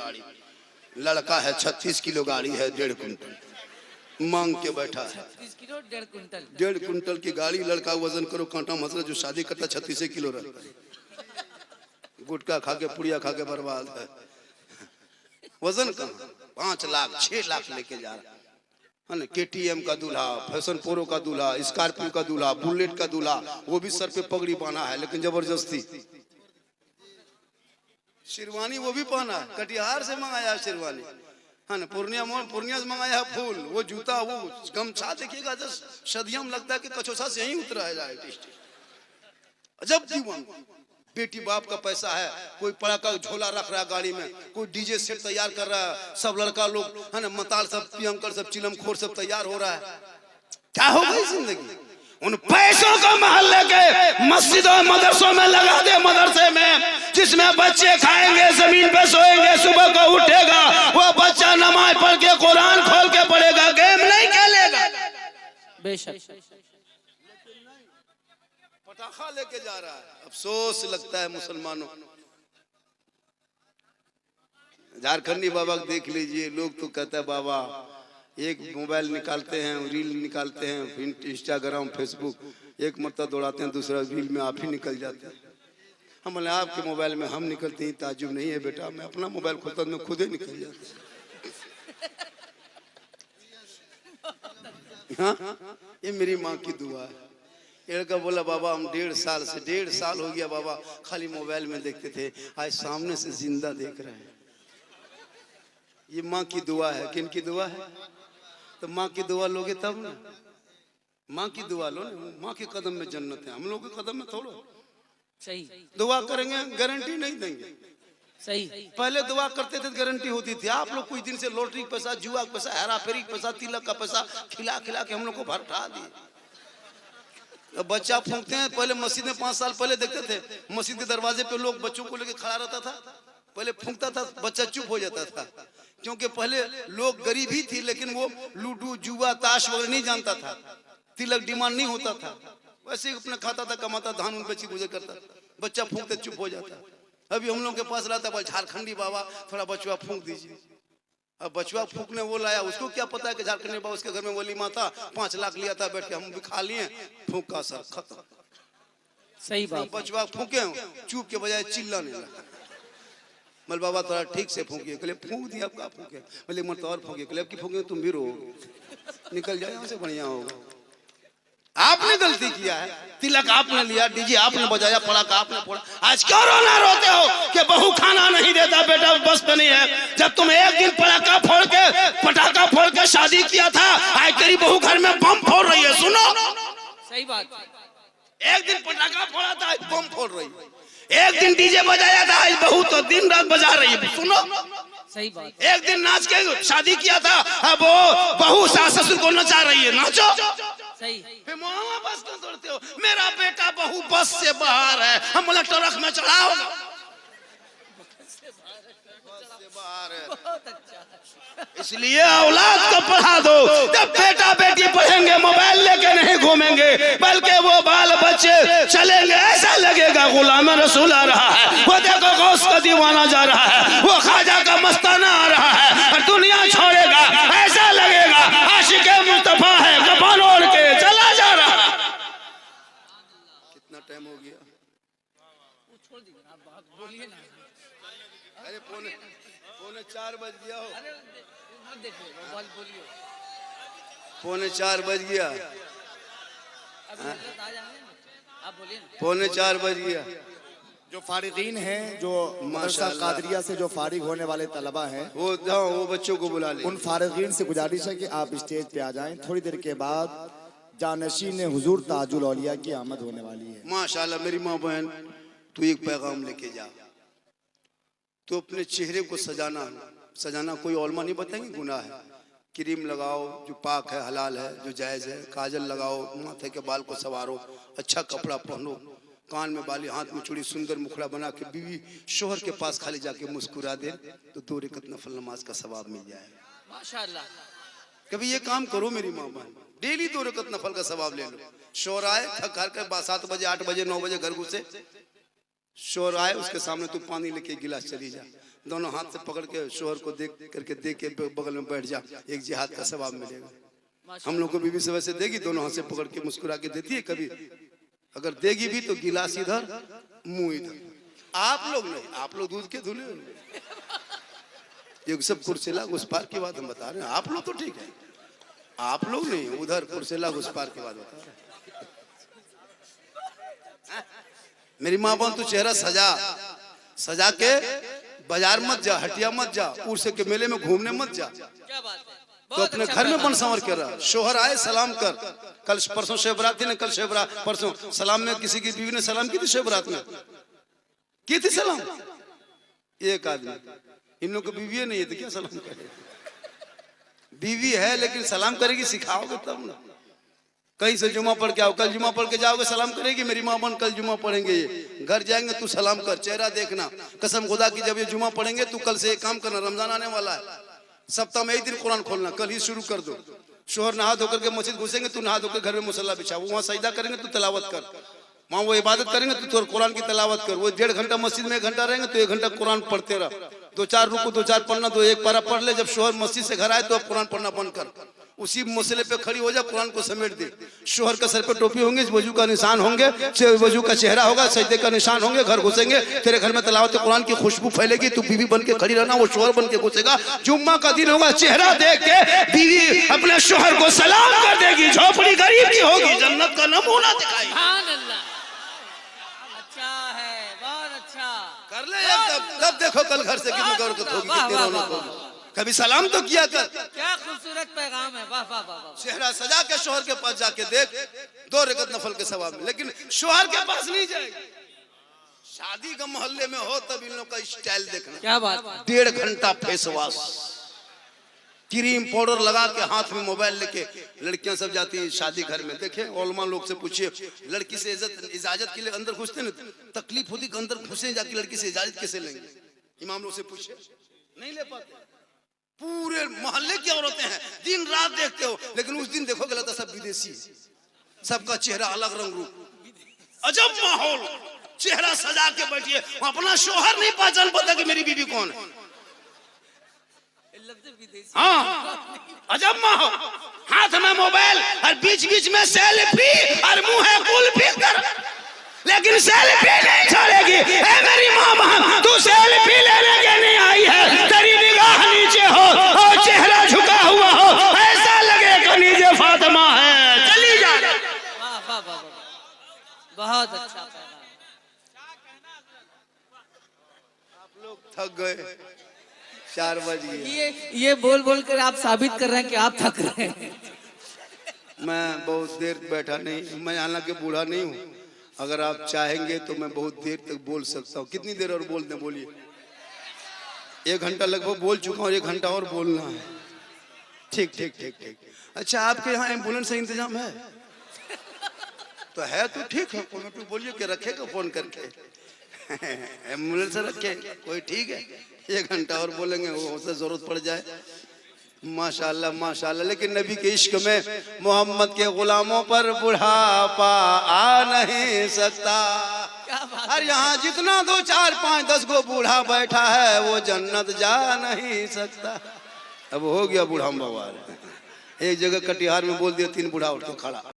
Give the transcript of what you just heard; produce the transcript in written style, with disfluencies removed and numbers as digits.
गाड़ी, लड़का है 36 किलो गाड़ी है, 1.5 कुंटल मांग के बैठा है। 36 किलो 1.5 कुंटल, 1.5 कुंटल की गाड़ी, लड़का वजन करो कांटा मसला, जो शादी करता 36 किलो रहता है, गुटखा खा के पुड़िया खा के बर्बाद है। वजन कहाँ, 5 लाख 6 लाख लेके जा रहा है ना। KTM का दूल्हा, फैशन प्रो का दूल्हा, स्कॉर्पियो का दूल्हा, बुलेट का दूल्हा, वो भी सर पे पगड़ी पहना है लेकिन जबरदस्ती। शेरवानी वो भी पहना है, कटिहार से मंगाया है शेरवानी, है ना। पूर्णिया से मंगाया है फूल, वो जूता, वो गमछा देखिएगा सदियम लगता है कि कचौसा से यहीं उतरा है आर्टिस्ट। अजब जीवन। बेटी बाप का पैसा है, कोई पड़ाका झोला रख रहा है गाड़ी में, कोई डीजे सेट तैयार कर रहा है, सब लड़का लोग है ना, मताल सब, पियंकर सब, चिलमखोर सब तैयार हो रहा है। क्या हो गई जिंदगी? उन पैसों का महल लेके मस्जिदों मदरसों में लगा दे, मदरसे में जिसमें बच्चे खाएंगे, जमीन पे सोएंगे, सुबह को उठेगा वो बच्चा नमाज पढ़ के कुरान खोल के पढ़ेगा, गेम नहीं खेलेगा। बेशक पटाखा लेके जा रहा है। अफसोस लगता है मुसलमानों। झारखंडी बाबा देख लीजिए, लोग तो कहते हैं बाबा एक मोबाइल निकालते हैं, रील निकालते हैं, फिर इंस्टाग्राम फेसबुक एक मरतबा दौड़ाते हैं, दूसरा रील में आप ही निकल जाते हैं। हम बोले आपके मोबाइल में हम निकलते ही ताजुब नहीं है बेटा, मैं अपना मोबाइल खोलता मैं खुद ही निकल जाता। हाँ, ये मेरी माँ की दुआ है। लड़का बोला बाबा हम 1.5 साल हो गया बाबा खाली मोबाइल में देखते थे, आज सामने से जिंदा देख रहे हैं। ये माँ की दुआ है। किन की दुआ है? तो माँ की दुआ लोगे तब ना, माँ की दुआ लो ना, माँ के कदम में जन्नत है, हम लोग के कदम में थोड़ा। सही, दुआ करेंगे गारंटी नहीं देंगे। सही, पहले दुआ करते थे गारंटी होती थी। आप लोग कुछ दिन से लॉटरी का पैसा, जुआ का पैसा, हेरा फेरी का पैसा, तिलक का पैसा खिला खिला के हम लोग को भरठा दिए। अब बच्चा फूंकते हैं, पहले मस्जिद में 5 साल पहले देखते थे, मस्जिद के दरवाजे पे लोग बच्चों को लेके खड़ा रहता था, पहले फूंकता था, बच्चा चुप हो जाता था, क्योंकि पहले लोग गरीब ही थी लेकिन वो लूडो जुआ ताश वगैरह नहीं जानता था, तिलक डिमांड नहीं होता था, वैसे ही अपना खाता था, कमाता, धान उन बेची गुजर करता, बच्चा फूंकते चुप हो जाता। अभी हम लोग के पास रहता है झारखंडी बाबा थोड़ा बचवा फूंक दीजिए। अब बचवा फूंकने वो लाया, उसको क्या पता है कि झारखंडी बाबा उसके घर में वलीमा था, 5 लाख लिया था, बैठ के हम भी खा लिए, फूंका सर खत्म। सही बात। बचवा फूंके चुप के बजाय चिल्लाने लगा। मल बाबा थोड़ा ठीक से फूंकिए, कहले फूंक दिया, आपका फूंके, बोले मत और फूंकिए, कहले अब की फूंके तुम भी रो, निकल जाए यहाँ से, बढ़िया होगा। आपने गलती किया है, तिलक आपने लिया, डीजे आपने बजाया, पड़ाका आपने फोड़ा, आज क्यों रोना रोते हो कि बहू खाना नहीं देता, बेटा बस तो नहीं है। जब तुम एक दिन पटाखा फोड़ के शादी किया था, आज तेरी बहू घर में बम फोड़ रही है। सुनो, सही बात। एक दिन पटाखा फोड़ा था, आज बम फोड़ रही है। एक दिन डीजे बजाया था, आज बहू तो दिन रात बजा रही है। सुनो, सही बात। एक दिन नाच के शादी किया था, अब वो बहू सास ससुर को नचा रही है, नाचो। सही। फिर मामा बस क्यों तोड़ते हो? मेरा बेटा बहू बस से बाहर है, हम बोला ट्रक में चढ़ा होगा, बस से बाहर है। बहुत अच्छा। इसलिए औलाद को पढ़ा दो, जब बेटा बेटी पढ़ेंगे मोबाइल लेके नहीं घूमेंगे, बल्कि वो बाल बच्चे चलेंगे, ऐसा लगेगा गुलाम रसूल आ रहा है, वो देखो गौस का दीवाना जा रहा है, वो ख्वाजा का मस्ताना आ रहा है, और दुनिया छोड़ेगा, ऐसा लगेगा आशिक़े मुस्तफा है, कफन ओढ़ के चला जा रहा है। कितना टाइम हो गया? वो छोड़ दीजिए, आप बात बोलिए ना। अरे पौने 4 बज गया हो। अरे मत देखिए, वो बात बोलिए। पौने 4 बज गया। अभी आ जाएंगे, आप बोलिए ना। पौने 4 बज गया। जो फारिगीन हैं, जो मदरसा कादरिया से जो फारिग होने वाले तलबा हैं, वो जाओ, वो बच्चों को बुला ले। उन फारिगीन से गुजारिश है कि आप स्टेज पे आ जाएं। थोड़ी देर के बाद जानशीन हुजूर ताजुल औलिया की आमद होने वाली है। माशाल्लाह मेरी माँ बहन, तू एक पैगाम लेके जा। तो अपने चेहरे को सजाना कोई औलमा नहीं बताएंगे गुनाह है। क्रीम लगाओ जो पाक है, हलाल है, जो जायज़ है, काजल लगाओ, माथे के बाल को संवारो, अच्छा कपड़ा पहनो, कान में बाली, हाथ में चूड़ी, सुंदर मुखड़ा बना के बीवी शोहर के पास खाली जाके मुस्कुरा दे तो 2 रकात नफल नमाज का सवाब मिल जाएगा। माशाल्लाह। कभी ये काम करो मेरी माँ बहन, डेली 2 रकात नफल का सवाब ले लो। शोर आए, थक हार कर 7 बजे 8 बजे 9 बजे घर घुसे, शोर आए, उसके सामने तू पानी लेके गिलास चली जा, दोनों हाथ से पकड़ के शोहर को देख करके देख के बगल में बैठ जा, एक जिहाद का सवाब मिलेगा। हम लोग को बीवी से वैसे देगी, दोनों हाथ से पकड़ के मुस्कुरा के देती है। कभी अगर देगी भी तो गिलास इधर मुंह इधर। आप लोग नहीं, आप लोग दूध के धुले होंगे, ये सब कुर्सेला घुस पार की बात हम बता रहे हैं। आप लोग तो ठीक है, आप लोग नहीं, उधर कुर्सेला घुस पार की बात बता रहे हैं। मेरी माँ बहन तू चेहरा सजा के बाजार मत जा, हटिया मत जा, उर्से के मेले में घूमने मत जा, क्या बात है, तो अपने घर में बन संवर के रहा। शोहर आए सलाम कर। कल परसों शिवरात थी ना, कल शिवरात परसों सलाम में किसी की बीवी ने सलाम की थी, शिवरात में की थी सलाम एक आदमी। इन लोग को बीवी नहीं है तो क्या सलाम करे? बीवी है लेकिन सलाम करेगी, सिखाओगे तब ना। कहीं से जुमा पढ़ के आओ, कल जुमा पढ़ के जाओगे सलाम करेगी। मेरी माँ बहन कल जुमा पढ़ेंगे, ये घर जाएंगे तू सलाम कर, चेहरा देखना। कसम खुदा की जब ये जुमा पढ़ेंगे तू कल से एक काम करना, रमजान आने वाला है, सप्ताह में एक दिन कुरान खोलना, कल ही शुरू कर दो। शोहर नहा धोकर के मस्जिद घुसेंगे, तू नहा धोकर घर में मुसल्ला बिछा, वो वहाँ सजदा करेंगे तू तिलावत कर, वहाँ वो इबादत करेंगे तू कुरान की तिलावत कर। वो 1.5 घंटा मस्जिद में 1 घंटा रहेंगे तो 1 घंटा कुरान पढ़ते रह। 2-4 रुकू, 2-4 पढ़ना, तो 1 पारा पढ़ ले। जब शोहर मस्जिद से घर आए तो अब कुरान पढ़ना बंद कर, उसी मसले पे खड़ी हो जा, कुरान को समेट दे। शोहर का सर पे टोपी होंगे, वजू का निशान होंगे, वजू का चेहरा होगा, सजदे का निशान होंगे, घर घुसेंगे, तेरे घर में तिलावत कुरान की खुशबू फैलेगी, तू बीवी बन के खड़ी रहना, वो शोहर बन के घुसेगा। जुम्मा का दिन होगा, चेहरा देख के बीवी अपने शोहर को सलाम कर देगी। झोपड़ी गरीब की होगी, जन्नत का नमूना दिखाएगी। अच्छा है, बहुत अच्छा कर ले तब देखो कल घर से कितनी बरकत होगी, कितनी रौनक होगी। कभी सलाम तो किया कर। क्या खूबसूरत पैगाम है, वाह वाह वाह। चेहरा सजा के शोहर के पास जाके देख, 2 रकत नफल के सवाब में। लेकिन शोहर के पास नहीं जाएगी। शादी का मोहल्ले में हो तब इन लोग का स्टाइल देखना। क्या बात, 1.5 घंटा फेस वॉश, क्रीम पाउडर लगा के, हाथ में मोबाइल लेके लड़कियां सब जाती है शादी घर में। देखे ओलमा लोग से पूछिए, लड़की से इजाजत के लिए अंदर घुसते ना, तकलीफ होती, अंदर घुसे जाके लड़की से इजाजत कैसे लेंगे? इमाम लोग से पूछिए, नहीं ले पाते। पूरे मोहल्ले की औरतें हैं, दिन रात देखते हो, लेकिन उस दिन देखोगे लगता सब विदेशी, सबका चेहरा अलग रंग रूप, अजब माहौल, चेहरा सजा के बैठिए, अपना शोहर नहीं पहचान पाता कि मेरी बीवी कौन है। हाँ, अजब माहौल, हाथ में मोबाइल और बीच बीच में सेल्फी और मुंह है कुल्फी कर, लेकिन सेल्फी नहीं छोड़ेगी। ए मेरी माँ बहन, तू सेल्फी लेने के नहीं आई है, तेरी निगाह नीचे हो और चेहरा झुका हुआ हो, ऐसा लगेगा नीचे फातिमा है, चली जा। वाह वाह वाह, बहुत अच्छा पैगाम। आप लोग थक गए, 4 बज गए। ये बोल बोल कर आप साबित कर रहे हैं कि आप थक रहे हैं। मैं बहुत देर बैठा नहीं, मैं हालांकि बूढ़ा नहीं हूँ। अगर आप चाहेंगे तो मैं बहुत देर तक बोल सकता हूँ। कितनी देर और बोल दें, बोलिए। 1 घंटा लगभग बोल चुका हूँ, 1 घंटा और बोलना है। ठीक ठीक ठीक ठीक। अच्छा, आपके यहाँ एम्बुलेंस का इंतजाम है? तो है तो ठीक है, कोई बोलिए कि रखेगा फोन करके एम्बुलेंस रखे कोई, ठीक है। 1 घंटा और बोलेंगे, वो से जरूरत पड़ जाए। माशाल्लाह माशाल्लाह। लेकिन नबी के इश्क में मोहम्मद के गुलामों पर बुढ़ापा आ नहीं सकता। और यहाँ जितना 2, 4, 5, 10 गो बूढ़ा बैठा है वो जन्नत जा नहीं सकता। अब हो गया बूढ़ा बवाल। एक जगह कटिहार में बोल दिया, 3 बूढ़ा उठ के खड़ा।